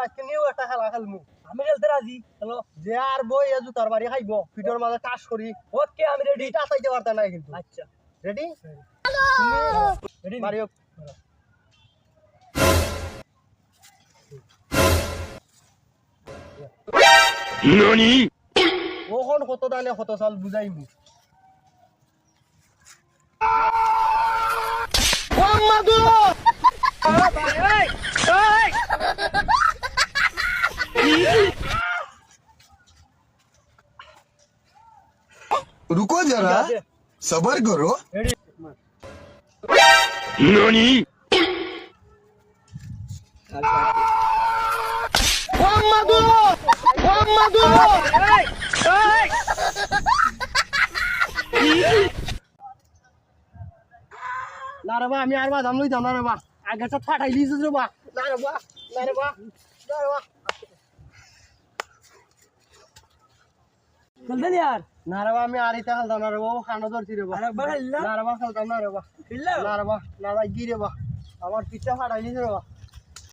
আজকে নিউ একটা খেলা খেলমু। আমি খেলতে রাজি। চলো যে আর বই এ জুতার বাড়ি খাইব পিঠর মাঝে টাস করি। ওকে আমি রেডি। টাস আইতে পারতা নাই কিন্তু। আচ্ছা রেডি? তুমি রেডি মারিও। ননি ওখন কত দানে কত চাল বুঝাইমু। रुको जरा सबर करो ননি না রে বা আমি আর বা দাম লইতাম না রে বা আগে তো ফাটাই লিছিস রে বা না রে বা না রে বা না রে বা খেলতে নি আর না রে বা আমি আর ইতা খেলতাম না রে বা খানো ধরছি রে বা আরেকবার খেললাম না রে বা খেলতাম না রে বা খেললাম না রে বা না ভাই কি রে বা আমার পিঠটা ফাটাই লিছিস রে বা